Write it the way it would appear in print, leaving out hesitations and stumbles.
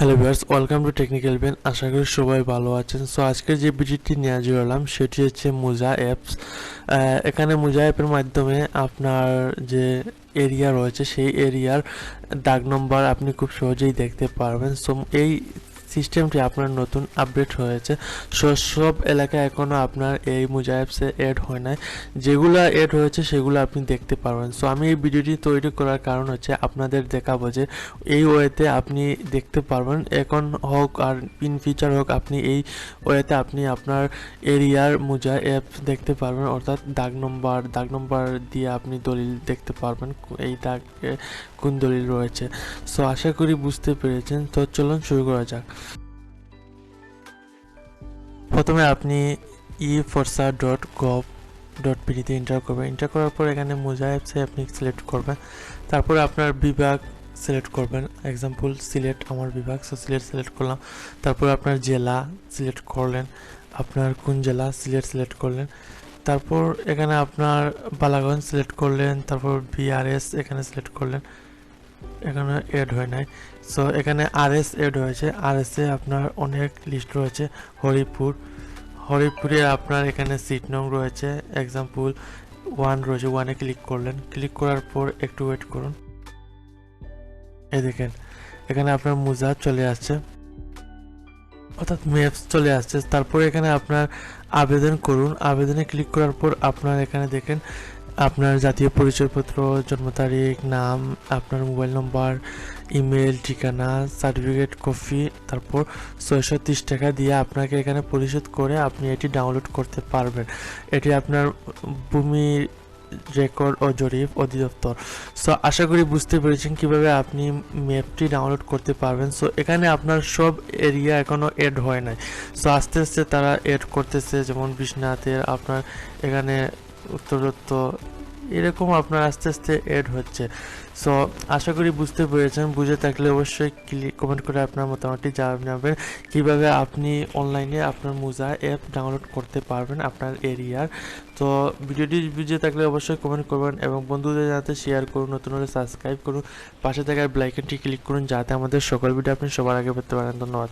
Hello viewers, welcome to technical Ben. আশা করি সবাই ভালো আছেন। সো আজকের যে ভিডিওটি নিয়ে হাজির হলাম সেটি হচ্ছে মুজা অ্যাপস। এখানে মুজা অ্যাপের মাধ্যমে আপনার যে এরিয়া রয়েছে সেই এরিয়ার দাগ নম্বর আপনি খুব সহজেই দেখতে পারবেন। সো এই সিস্টেমটি আপনার নতুন আপডেট হয়েছে। সব এলাকায় এখনও আপনার এই মুজা অ্যাপসে অ্যাড হয় নাই, যেগুলো অ্যাড হয়েছে সেগুলো আপনি দেখতে পারবেন। সো আমি এই ভিডিওটি তৈরি করার কারণ হচ্ছে আপনাদের দেখাবো যে এই ওয়েতে আপনি দেখতে পারবেন, এখন হোক আর ইন ফিউচার হোক, আপনি এই ওয়েতে আপনি আপনার এরিয়ার মুজা অ্যাপ দেখতে পারবেন, অর্থাৎ দাগ নম্বর দিয়ে আপনি দলিল দেখতে পারবেন এই দাগে কোন দলিল রয়েছে। সো আশা করি বুঝতে পেরেছেন। তো চলুন শুরু করা যাক। প্রথমে আপনি eforsa.gov.pd তে এন্টার করবেন। এন্টার করার পর এখানে মুজা অ্যাপসে আপনি সিলেক্ট করবেন। তারপরে আপনার বিভাগ সিলেক্ট করবেন। এক্সাম্পল সিলেট আমার বিভাগ, সো সিলেক্ট করলাম। তারপর আপনার জেলা সিলেক্ট করলেন, আপনার কোন জেলা সিলেক্ট করলেন। তারপর এখানে আপনার বালাগঞ্জ সিলেক্ট করলেন। তারপর বিআরএস এখানে সিলেক্ট করলেন, এখানে অ্যাড হয় নাই। সো এখানে আরএস অ্যাড হয়েছে। আরএসে আপনার অনেক লিস্ট রয়েছে। হরিপুরে আপনার এখানে সিট নং রয়েছে, এক্সাম্পল 1 রয়েছে, 1-এ ক্লিক করলেন। ক্লিক করার পর একটু ওয়েট করুন। এই দেখেন এখানে আপনার মুজা চলে আসছে, অর্থাৎ ম্যাপস চলে আসছে। তারপর এখানে আপনার আবেদন করুন। আবেদনে ক্লিক করার পর আপনার এখানে দেখেন আপনার জাতীয় পরিচয়পত্র, জন্ম তারিখ, নাম, আপনার মোবাইল নম্বর, ইমেল, ঠিকানা, সার্টিফিকেট কপি, তারপর 630 টাকা দিয়ে আপনাকে এখানে পরিশোধ করে আপনি এটি ডাউনলোড করতে পারবেন। এটি আপনার ভূমি রেকর্ড ও জরিপ অধিদপ্তর। সো আশা করি বুঝতে পেরেছেন কিভাবে আপনি ম্যাপটি ডাউনলোড করতে পারবেন। সো এখানে আপনার সব এরিয়া এখনও অ্যাড হয় নাই। সো আস্তে আস্তে তারা অ্যাড করতেছে, যেমন বিশ্বনাথের আপনার এখানে উত্তরোত্তর, এরকম আপনার আস্তে আস্তে অ্যাড হচ্ছে। সো আশা করি বুঝতে পেরেছেন। বুঝে থাকলে অবশ্যই কমেন্ট করে আপনার মতামতটি জানাবেন কীভাবে আপনি অনলাইনে আপনার মুজা অ্যাপ ডাউনলোড করতে পারবেন আপনার এরিয়ার। তো ভিডিওটি বুঝে থাকলে অবশ্যই কমেন্ট করবেন এবং বন্ধুদের যাতে শেয়ার করুন, নতুন হলে সাবস্ক্রাইব করুন, পাশে থাকার বেল আইকনটি ক্লিক করুন যাতে আমাদের সকল ভিডিও আপনি সবার আগে পেতে পারেন। ধন্যবাদ।